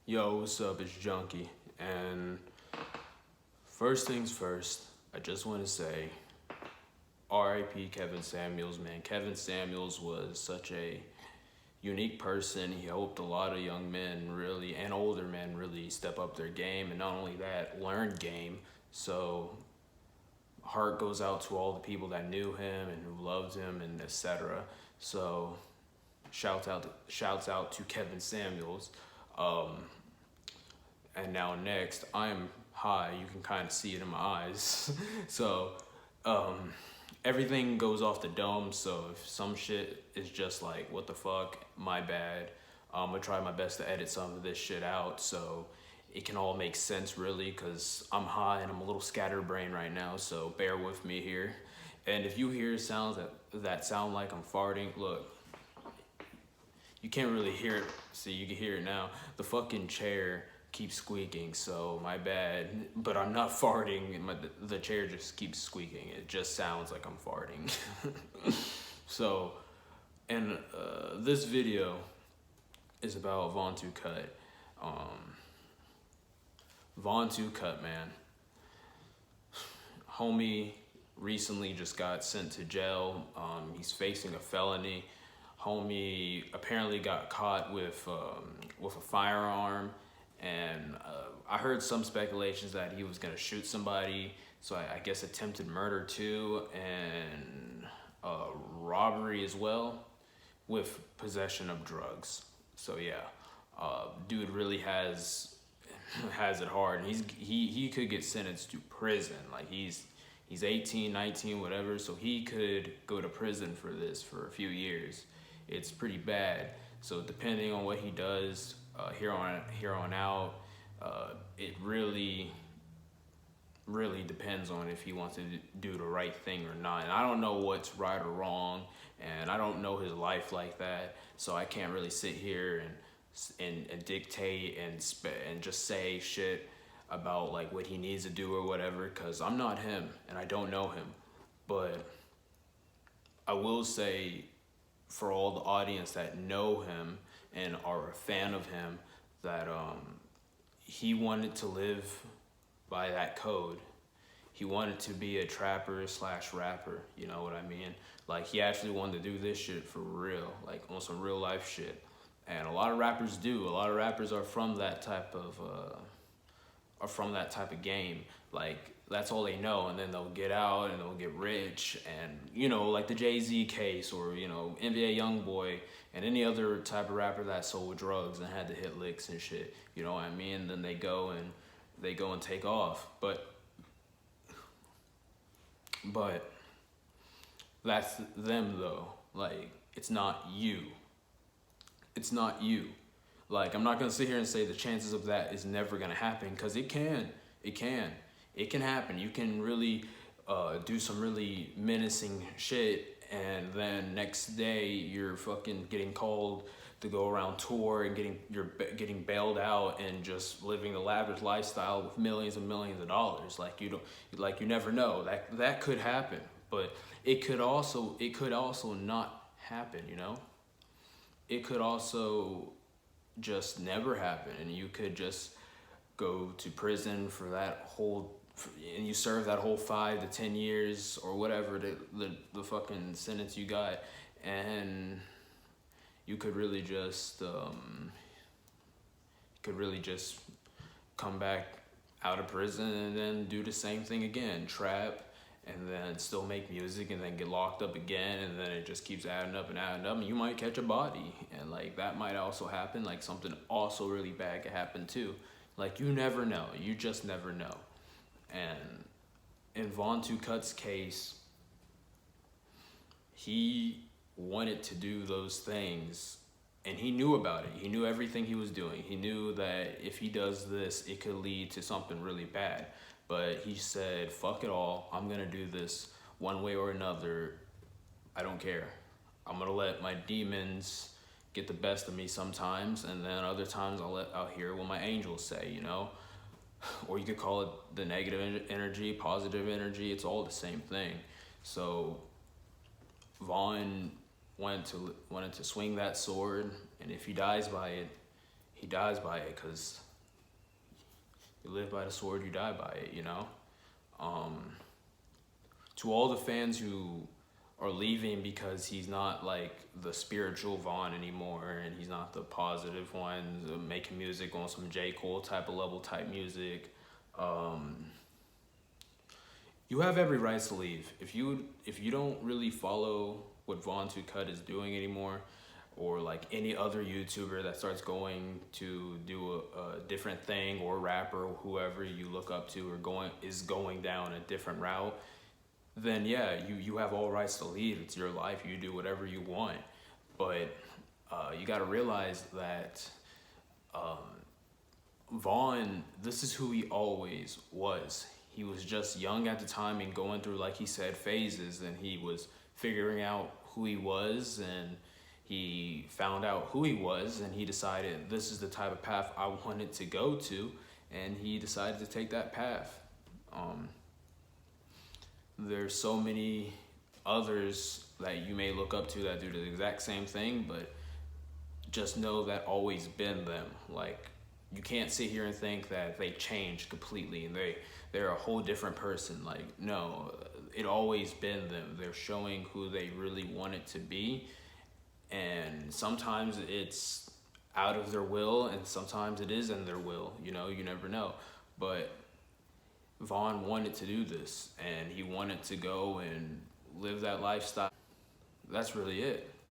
Yo, what's up? It's Junkie. And first things first, I just want to say RIP Kevin Samuels, man. Kevin Samuels was such a unique person. He helped a lot of young men really, and older men really step up their game. And not only that, learn game. So heart goes out to all the people that knew him and who loved him and etc. So shouts out to Kevin Samuels. Um, And now next, I'm high. You can kind of see it in my eyes. So everything goes off the dome. So if some shit is just like, what the fuck, my bad. I'm gonna try my best to edit some of this shit out so it can all make sense really, because I'm high and I'm a little scatterbrained right now. So bear with me here. And if you hear sounds that sound like I'm farting, look, you can't really hear it. See, you can hear it now. The fucking chair keeps squeaking, so my bad. But I'm not farting. The chair just keeps squeaking. It just sounds like I'm farting. So, and this video is about Vontoocut. Vontoocut, man. Homie recently just got sent to jail. He's facing a felony. Homie apparently got caught with a firearm, and I heard some speculations that he was gonna shoot somebody. So I guess attempted murder too, and robbery as well, with possession of drugs. So yeah, dude really has it hard, and he could get sentenced to prison. Like he's 18, 19, whatever. So he could go to prison for this for a few years. It's pretty bad. So depending on what he does here on out, it really depends on if he wants to do the right thing or not. And I don't know what's right or wrong, and I don't know his life like that. So I can't really sit here and dictate and just say shit about like what he needs to do or whatever, because I'm not him and I don't know him. But I will say, for all the audience that know him and are a fan of him, that he wanted to live by that code. He wanted to be a trapper slash rapper, you know what I mean? Like he actually wanted to do this shit for real, like on some real life shit. And a lot of rappers do. A lot of rappers are from that type of game. Like that's all they know, and then they'll get out and they'll get rich, and you know, like the Jay-Z case, or you know, NBA YoungBoy and any other type of rapper that sold drugs and had to hit licks and shit, you know what I mean? And then they go and take off. But that's them though. Like it's not you. It's not you. Like, I'm not gonna sit here and say the chances of that is never gonna happen, because it can happen. You can really do some really menacing shit, and then next day you're fucking getting called to go around tour and you're getting bailed out and just living the lavish lifestyle with millions and millions of dollars. Like you never know. That could happen, but it could also not happen, you know? It could also just never happen, and you could just go to prison for that whole, and you serve that whole 5 to 10 years or whatever the fucking sentence you got, and you could really just come back out of prison and then do the same thing again, trap, and then still make music, and then get locked up again, and then it just keeps adding up, and you might catch a body, and like that might also happen. Like something also really bad could happen too. Like you never know. You just never know. And in Vontoocut's case, he wanted to do those things, and he knew about it. He knew everything he was doing. He knew that if he does this, it could lead to something really bad. But he said, fuck it all. I'm gonna do this one way or another. I don't care. I'm gonna let my demons get the best of me sometimes, and then other times I'll hear what my angels say, you know? Or you could call it the negative energy, positive energy. It's all the same thing. So Vaughn wanted to swing that sword, and if he dies by it, he dies by it, because you live by the sword, you die by it, you know? To all the fans who are leaving because he's not like the spiritual Vaughn anymore, and he's not the positive one making music on some J. Cole type of level type music, you have every right to leave. If you don't really follow what Vontoocut is doing anymore, or like any other YouTuber that starts going to do a different thing, or rapper, or whoever you look up to, or is going down a different route, then yeah, you have all rights to leave. It's your life. You do whatever you want. But you got to realize that Vaughn, this is who he always was. He was just young at the time and going through, like he said, phases, and he was figuring out who he was, and he found out who he was, and he decided this is the type of path I wanted to go to, and he decided to take that path. There's so many others that you may look up to that do the exact same thing, but just know that always been them. Like, you can't sit here and think that they changed completely and they're a whole different person. Like, no, it always been them. They're showing who they really wanted to be, and sometimes it's out of their will, and sometimes it is in their will. You know, you never know. But Vaughn wanted to do this, and he wanted to go and live that lifestyle. That's really it.